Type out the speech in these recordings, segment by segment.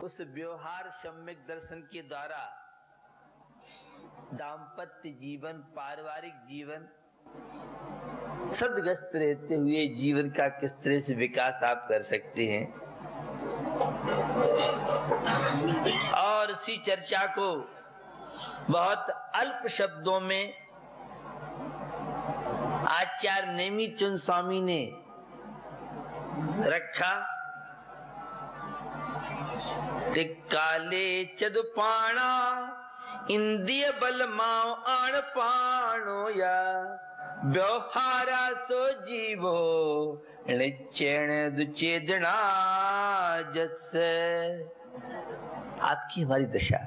उस व्यवहार सम्यक दर्शन के द्वारा दाम्पत्य जीवन, पारिवारिक जीवन, सदग्रस्त रहते हुए जीवन का किस तरह से विकास आप कर सकते हैं। और इसी चर्चा को बहुत अल्प शब्दों में आचार्य नेमिचंद स्वामी ने रखा। काले चदुपाणा इंद्रिय बल माओ आण पाणो या व्यवहारा सो जीवो निश्चैण दुचेदना जस। आपकी हमारी दशा,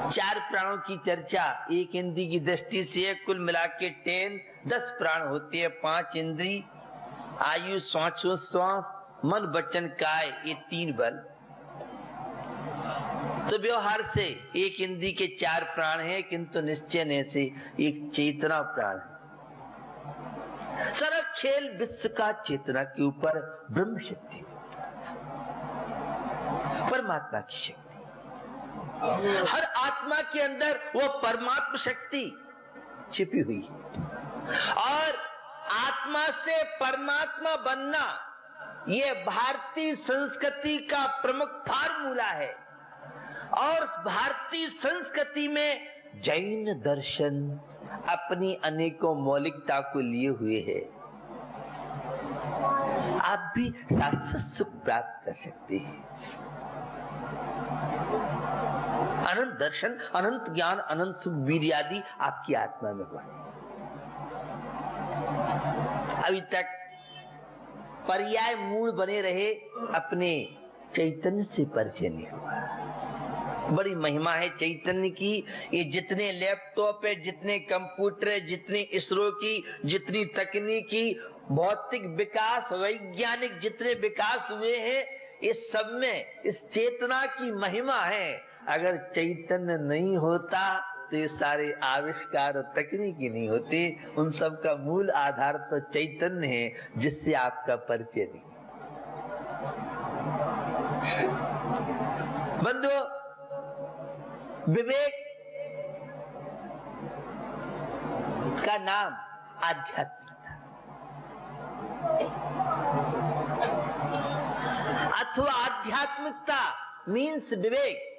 चार प्राणों की चर्चा एक इंद्री की दृष्टि से, कुल मिला के 10 प्राण होते हैं। 5 इंद्री, आयु, श्वास, मन, वचन, काय, ये 3 बल। तो व्यवहार से एक इंद्री के 4 प्राण हैं, किंतु निश्चय से एक चेतना प्राण है। सारा खेल विश्व का चेतना के ऊपर ब्रह्म शक्ति, परमात्मा की शक्ति। हर आत्मा के अंदर वो परमात्मा शक्ति छिपी हुई है। और आत्मा से परमात्मा बनना ये भारतीय संस्कृति का प्रमुख फार्मूला है। और भारतीय संस्कृति में जैन दर्शन अपनी अनेकों मौलिकता को लिए हुए है। आप भी शाश्वत सुख प्राप्त कर सकते हैं। अनंत दर्शन, अनंत ज्ञान, अनंत सुख, वीर्य आदि आपकी आत्मा में हुआ है। अभी तक पर्याय मूल बने रहे, अपने चैतन्य से परिचय नहीं हुआ। बड़ी महिमा है चैतन्य की। ये जितने लैपटॉप है, जितने कंप्यूटर है, जितनी इसरो की, जितनी तकनीकी भौतिक विकास, वैज्ञानिक जितने विकास हुए हैं, इस सब में इस चेतना की महिमा है। अगर चैतन्य नहीं होता तो ये सारे आविष्कार और तकनीकी नहीं होते। उन सब का मूल आधार तो चैतन्य है, जिससे आपका परिचय नहीं। बंधुओं, विवेक का नाम आध्यात्मिकता अथवा आध्यात्मिकता मीन्स विवेक।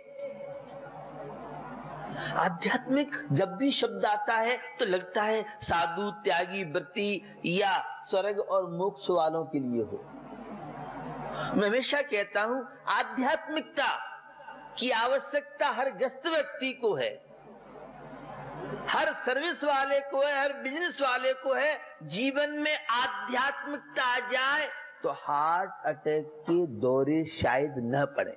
आध्यात्मिक जब भी शब्द आता है तो लगता है साधु, त्यागी, व्रती या स्वर्ग और मोक्ष वालों के लिए हो। मैं हमेशा कहता हूं, आध्यात्मिकता की आवश्यकता हर ग्रस्त व्यक्ति को है, हर सर्विस वाले को है, हर बिजनेस वाले को है। जीवन में आध्यात्मिकता आ जाए तो हार्ट अटैक के दौरे शायद न पड़े,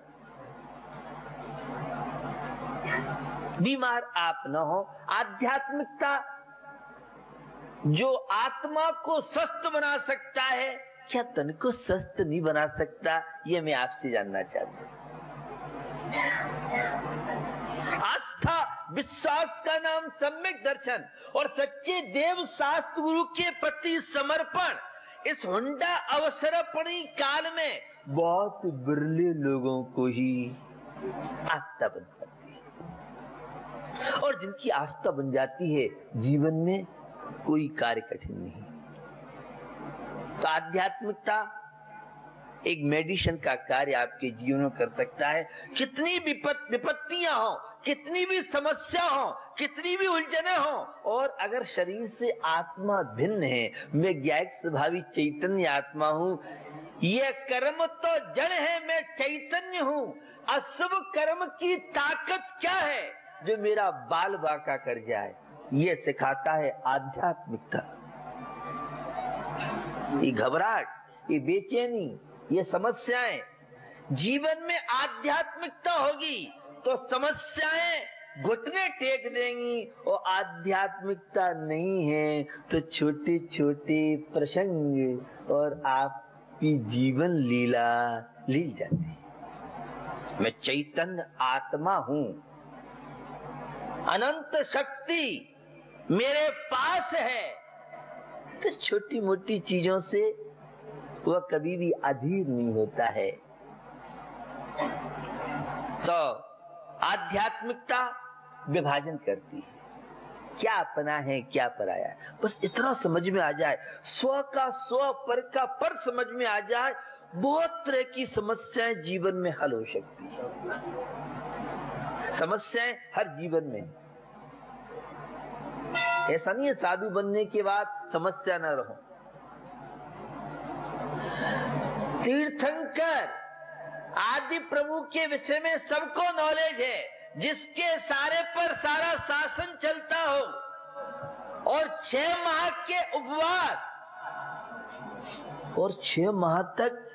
बीमार आप न हो। आध्यात्मिकता जो आत्मा को स्वस्थ बना सकता है, क्या तन को स्वस्थ नहीं बना सकता? ये मैं आपसे जानना चाहता हूं। आस्था, विश्वास का नाम सम्यक दर्शन और सच्चे देव शास्त्र गुरु के प्रति समर्पण इस हुंडा अवसरपणी काल में बहुत बिरले लोगों को ही आस्था बन पाती है। और जिनकी आस्था बन जाती है, जीवन में कोई कार्य कठिन नहीं। तो आध्यात्मिकता एक मेडिसिन का कार्य आपके जीवन में कर सकता है। कितनी विपत्तियां हो, कितनी भी समस्या हो, कितनी भी उलझने हो, और अगर शरीर से आत्मा भिन्न है, मैं ज्ञायक स्वभावी चैतन्य आत्मा हूं, ये कर्म तो जड़ है, मैं चैतन्य हूं। अशुभ कर्म की ताकत क्या है जो मेरा बाल बांका कर जाए? ये सिखाता है आध्यात्मिकता। ये घबराहट, ये बेचैनी, ये समस्याएं, जीवन में आध्यात्मिकता होगी तो समस्याएं घुटने टेक देंगी, और आध्यात्मिकता नहीं है तो छोटे छोटे प्रसंग और आपकी जीवन लीला लील जाती। मैं चैतन्य आत्मा हूं, अनंत शक्ति मेरे पास है। तो छोटी मोटी चीजों से वह कभी भी अधीर नहीं होता है। तो आध्यात्मिकता विभाजन करती है, क्या अपना है क्या पराया है, बस इतना समझ में आ जाए, स्व का स्व पर का पर समझ में आ जाए, बहुत तरह की समस्याएं जीवन में हल हो सकती है। समस्याएं हर जीवन में, ऐसा नहीं है साधु बनने के बाद समस्या न रहो। तीर्थंकर आदि प्रभु के विषय में सबको नॉलेज है, जिसके सारे पर सारा शासन चलता हो, और 6 माह के उपवास, और 6 माह तक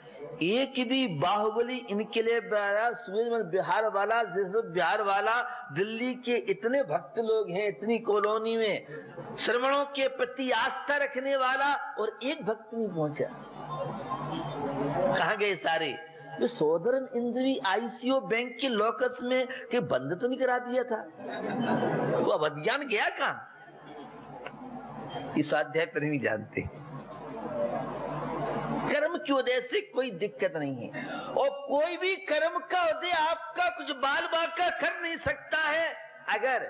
एक भी बाहुबली इनके लिए बिहार वाला, जैसे बिहार वाला, दिल्ली के इतने भक्त लोग हैं, इतनी कॉलोनी में श्रमणों के प्रति आस्था रखने वाला, और एक भक्त नहीं पहुंचा। कहां गए सारे? जो सौदर्न इंद्री आईसीओ बैंक के लॉकर्स में के बंद तो नहीं करा दिया था, वो अवज्ञान गया कहां? इस अध्याय पर नहीं जानते। कर्म के उदय से कोई दिक्कत नहीं है, और कोई भी कर्म का उदय आपका कुछ बाल बाका कर नहीं सकता है, अगर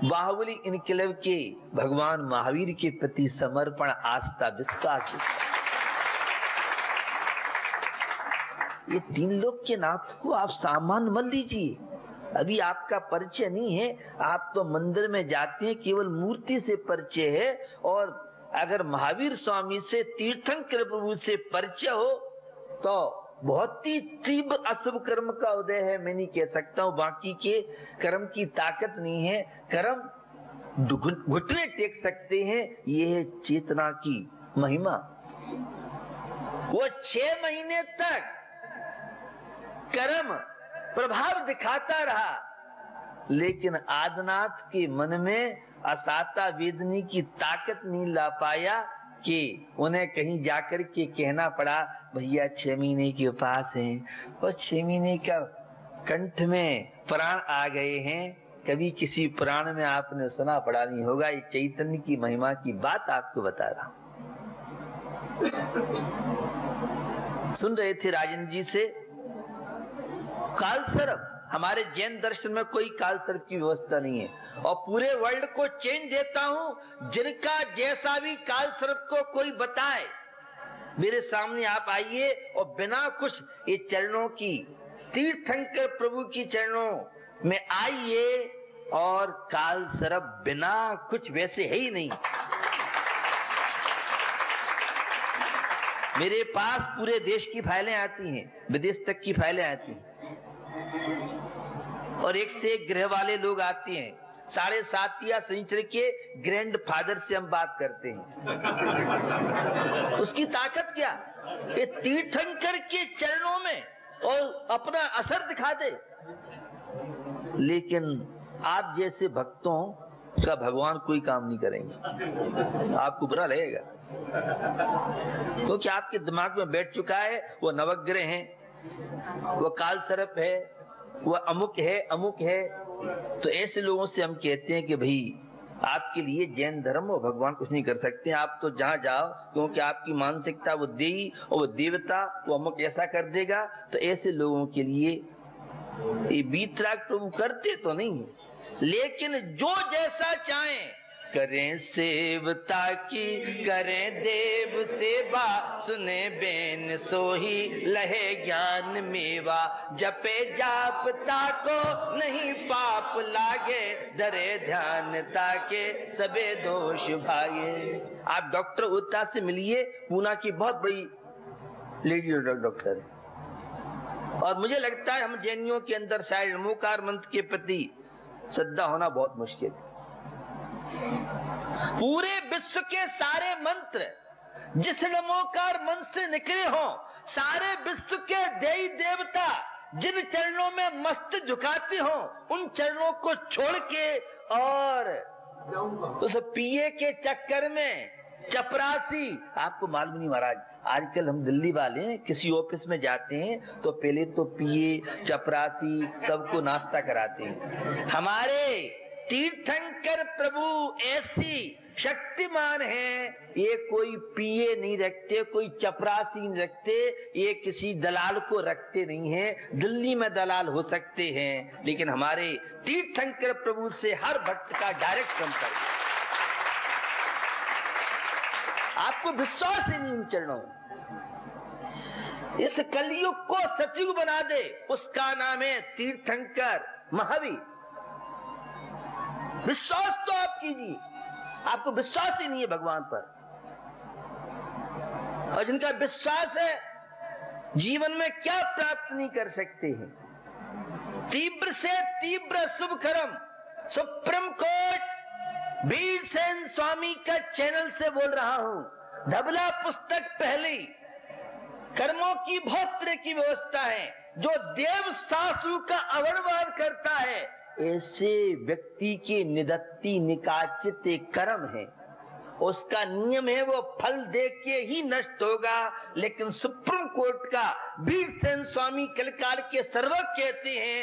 बाहुबली इनकलाब के भगवान महावीर के प्रति समर्पण, आस्था, विश्वास। ये 3 लोग के नाथ को आप सामान्य मत लीजिए। अभी आपका परिचय नहीं है, आप तो मंदिर में जाते हैं, केवल मूर्ति से परिचय है, और अगर महावीर स्वामी से, तीर्थंकर प्रभु से परिचय हो तो बहुत ही तीव्र अशुभ कर्म का उदय है। मैं नहीं कह सकता हूं बाकी के कर्म की ताकत नहीं है, कर्म घुटने टेक सकते हैं, ये है चेतना की महिमा। वो 6 महीने तक कर्म प्रभाव दिखाता रहा, लेकिन आदिनाथ के मन में असाता वेदनी की ताकत नहीं ला पाया कि उन्हें कहीं जाकर के कहना पड़ा, भैया 6 महीने के पास हैं, और 6 महीने का कंठ में प्राण आ गए हैं। कभी किसी पुराण में आपने सुना पड़ा नहीं होगा, ये चैतन्य की महिमा की बात आपको बता रहा हूं। सुन रहे थे राजन जी से, कालसर्प, हमारे जैन दर्शन में कोई कालसर्प की व्यवस्था नहीं है, और पूरे वर्ल्ड को चेंज देता हूं, जिनका जैसा भी कालसर्प को कोई बताए, मेरे सामने आप आइए, और बिना कुछ ये चरणों की, तीर्थंकर प्रभु की चरणों में आइए, और कालसर्प बिना कुछ वैसे है ही नहीं। मेरे पास पूरे देश की फाइलें आती हैं, विदेश तक की फाइलें आती हैं, और एक से एक ग्रह वाले लोग आते हैं। 7.5 या शनिचर के ग्रैंड फादर से हम बात करते हैं। उसकी ताकत क्या? ये तीर्थंकर के चरणों में और अपना असर दिखा दे। लेकिन आप जैसे भक्तों का भगवान कोई काम नहीं करेंगे, आपको बुरा लगेगा, क्योंकि आपके दिमाग में बैठ चुका है वो नवग्रह हैं, वो कालसर्प है, वो अमुक है, अमुक है। तो ऐसे लोगों से हम कहते हैं कि भाई आपके लिए जैन धर्म और भगवान कुछ नहीं कर सकते, आप तो जहां जाओ, क्योंकि आपकी मानसिकता वो देवी और वो देवता, वो अमुक ऐसा कर देगा। तो ऐसे लोगों के लिए ये बीतराग प्रभु करते तो नहीं, लेकिन जो जैसा चाहे करें सेवता की, करें देव सेवा, सुने बेन सोही लहे ज्ञान मेवा, जपे जापता को नहीं पाप लागे, धरे ध्यान ताके सबे दोष भागे। आप डॉक्टर उत्ता से मिलिए, पूना की बहुत बड़ी लेडी डॉक्टर है, और मुझे लगता है हम जैनियों के अंदर शायद नमोकार मंत्र के प्रति श्रद्धा होना बहुत मुश्किल है। पूरे विश्व के सारे मंत्र जिस नमोकार मंत्र से निकले हों, सारे विश्व के देवी देवता जिन चरणों में मस्त झुकाते हों, उन चरणों को छोड़ के और उस पिए के चक्कर में चपरासी। आपको मालूम नहीं महाराज, आजकल हम दिल्ली वाले किसी ऑफिस में जाते हैं तो पहले तो पिए, चपरासी सबको नाश्ता कराते हैं। हमारे तीर्थंकर प्रभु ऐसी शक्तिमान हैं, ये कोई पिए नहीं रखते, कोई चपरासी नहीं रखते, ये किसी दलाल को रखते नहीं हैं। दिल्ली में दलाल हो सकते हैं, लेकिन हमारे तीर्थंकर प्रभु से हर भक्त का डायरेक्ट संपर्क। आपको विश्वास ही नहीं इन चरणों। इस कलयुग को सतयुग बना दे, उसका नाम है तीर्थंकर महावीर। विश्वास तो आप कीजिए, आपको विश्वास ही नहीं है भगवान पर। और जिनका विश्वास है, जीवन में क्या प्राप्त नहीं कर सकते हैं। तीव्र से तीव्र शुभ कर्म, सुप्रीम कोर्ट भीमसेन स्वामी का चैनल से बोल रहा हूं। धबला पुस्तक पहली, कर्मों की बहुत तरह की व्यवस्था है। जो देव शास्त्रों का अवमानन करता है, ऐसे व्यक्ति के निदत्ति निकाचित कर्म है, उसका नियम है वो फल देख के ही नष्ट होगा। लेकिन सुप्रीम कोर्ट का भीमसेन स्वामी कलकाल के सर्वज्ञ कहते हैं,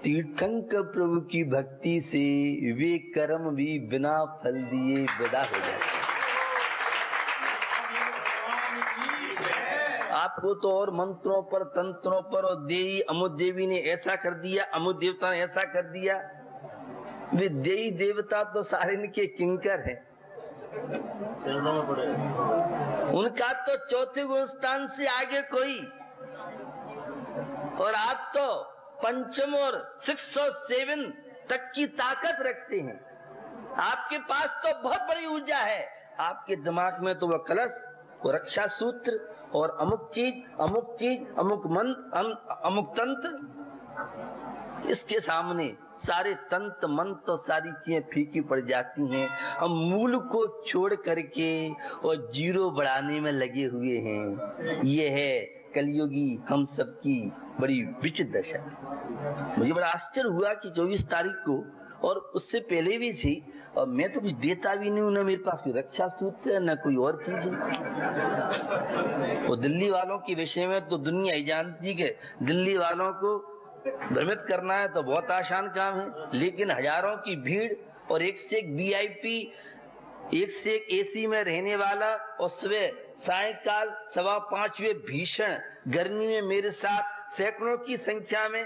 तीर्थंकर प्रभु की भक्ति से वे कर्म भी बिना फल दिए विदा हो जाते हैं। आपको तो और मंत्रों पर, तंत्रों पर, और देवी अमुक देवी ने ऐसा कर दिया, अमुक देवता ने ऐसा कर दिया। वे देवी देवता तो सारे इनके किंकर हैं, उनका तो चौथे गुण स्थान से आगे कोई। और आप तो पंचम और 6 और 7 तक की ताकत रखते हैं। आपके पास तो बहुत बड़ी ऊर्जा है। आपके दिमाग में तो वह कलश, वो रक्षा सूत्र और अमुक चीज, अमुक मंत्र, अमुक तंत्र, इसके सामने सारे तंत्र मंत्र, सारी चीजें फीकी पड़ जाती हैं। हम मूल को छोड़ करके और जीरो बढ़ाने में लगे हुए हैं। ये है कलयुगी हम सबकी बड़ी विचित्र दशा। मुझे बड़ा आश्चर्य हुआ कि 24 तारीख को, और उससे पहले भी थी, और मैं तो कुछ देता भी नहीं हूं, न मेरे पास कोई रक्षा सूत्र है, न कोई और चीज है। वो दिल्ली वालों के विषय में तो दुनिया ही जानती है। दिल्ली वालों को भ्रमित करना है तो बहुत आसान काम है, लेकिन हजारों की भीड़ और एक से एक VIP, एक से एक AC में रहने वाला, और सुबह सायकाल 5:15 भीषण गर्मी में मेरे साथ सैकड़ों की संख्या में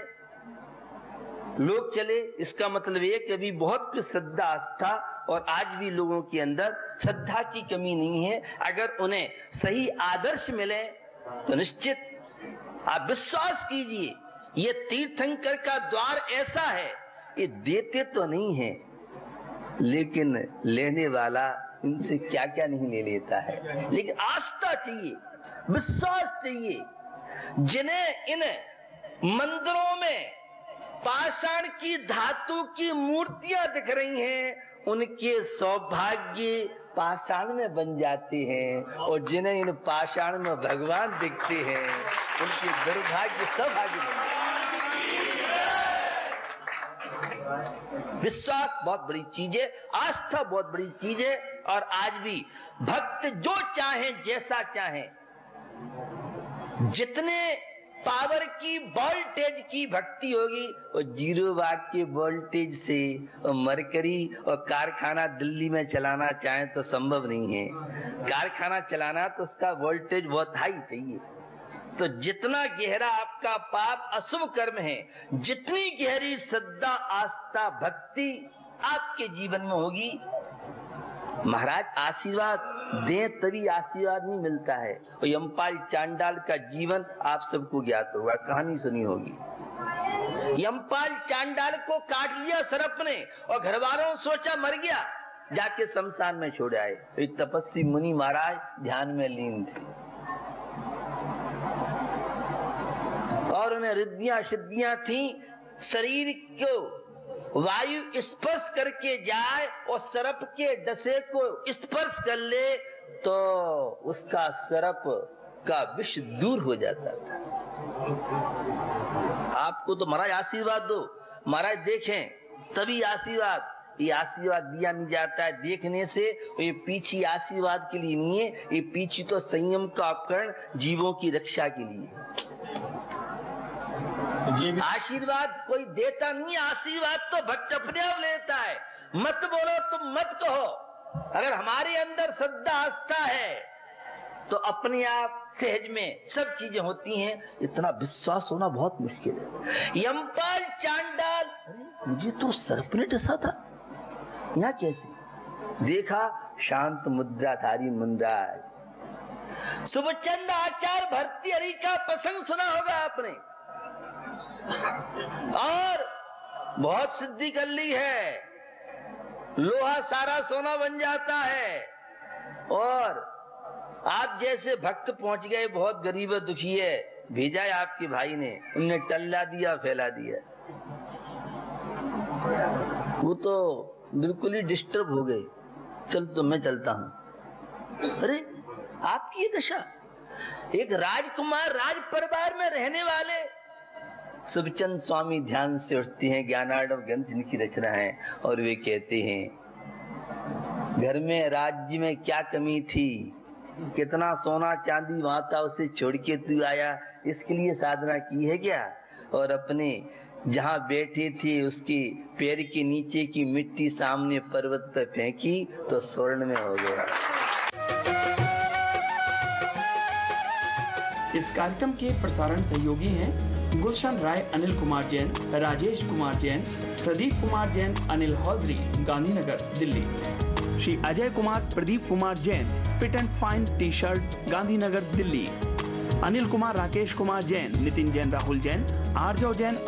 लोग चले। इसका मतलब ये कि अभी बहुत कुछ श्रद्धा, आस्था, और आज भी लोगों के अंदर श्रद्धा की कमी नहीं है। अगर उन्हें सही आदर्श मिले तो निश्चित आप विश्वास कीजिए, ये तीर्थंकर का द्वार ऐसा है, ये देते तो नहीं है, लेकिन लेने वाला इनसे क्या क्या नहीं ले लेता है। लेकिन आस्था चाहिए, विश्वास चाहिए। जिन्हें इन मंदिरों में पाषाण की धातु की मूर्तियां दिख रही हैं, उनके सौभाग्य पाषाण में बन जाते हैं, और जिन्हें इन पाषाण में भगवान दिखते हैं, उनके दुर्भाग्य सौभाग्य बन जाते हैं। विश्वास बहुत बड़ी चीज है, आस्था बहुत बड़ी चीज है। और आज भी भक्त जो चाहे, जैसा चाहे, जितने पावर की, वोल्टेज की भक्ति होगी, और 0 वाट के वोल्टेज से और मरकरी और कारखाना दिल्ली में चलाना चाहे तो संभव नहीं है। कारखाना चलाना तो उसका वोल्टेज बहुत हाई चाहिए। तो जितना गहरा आपका पाप अशुभ कर्म है, जितनी गहरी श्रद्धा, आस्था, भक्ति आपके जीवन में होगी, महाराज आशीर्वाद दें तभी आशीर्वाद नहीं मिलता है। और यमपाल चांडाल का जीवन आप सबको ज्ञात होगा, कहानी सुनी होगी। यमपाल चांडाल को काट लिया सर्प ने, और घर वालों ने सोचा मर गया, जाके शमशान में छोड़ आए। एक तपस्वी मुनि महाराज ध्यान में लीन थे, और उन्हें रिद्धियां सिद्धियां थी। शरीर को वायु स्पर्श करके जाए और सर्प के डसे को स्पर्श कर ले तो उसका सर्प का विष दूर हो जाता था। आपको तो महाराज आशीर्वाद दो, महाराज देखें तभी आशीर्वाद। ये आशीर्वाद दिया नहीं जाता है देखने से, ये पीछे आशीर्वाद के लिए नहीं है, ये पीछे तो संयम का उपकरण जीवों की रक्षा के लिए। आशीर्वाद कोई देता नहीं, आशीर्वाद तो भक्त अपने आप लेता है। मत बोलो तुम मत कहो, अगर हमारे अंदर श्रद्धा आस्था है तो अपने आप सहज में सब चीजें होती हैं। इतना विश्वास होना बहुत मुश्किल है। यमपाल चांडाल, मुझे तो सर्प ने डसा था, यहाँ कैसे? देखा, शांत मुद्राधारी मुंद्राज। सुबचंद आचार्य भर्तृहरि का प्रसंग सुना होगा आपने, और बहुत सिद्धि कर ली है। लोहा सारा सोना बन जाता है। और आप जैसे भक्त पहुंच गए, बहुत गरीब है, दुखी है, भेजा है आपके भाई ने, उनने टल्ला दिया, फैला दिया। वो तो बिल्कुल ही डिस्टर्ब हो गए। चल तो मैं चलता हूं। अरे आपकी ये दशा, एक राजकुमार राज परिवार में रहने वाले। सुबचंद स्वामी ध्यान से उठते हैं, ज्ञानार्णव ग्रंथ जिनकी रचना है, और वे कहते हैं घर में राज्य में क्या कमी थी, कितना सोना चांदी वहां था, उसे छोड़ के तू आया, इसके लिए साधना की है क्या? और अपने जहां बैठे थे उसके पैर के नीचे की मिट्टी सामने पर्वत पर फेंकी तो स्वर्ण में हो गया। इस कार्यक्रम के प्रसारण सहयोगी हैं Gulshan Rai, Anil Kumar Jain, Rajesh Kumar Jain, Pradeep Kumar Jain, Anil hosiery, Gandhinagar, Delhi. Shri Ajay Kumar, Pradeep Kumar Jain, fit and fine T shirt, Gandhinagar, Delhi. Anil Kumar, Rakesh Kumar Jain, Nitin Jain, Rahul Jain, Aarjav Jain.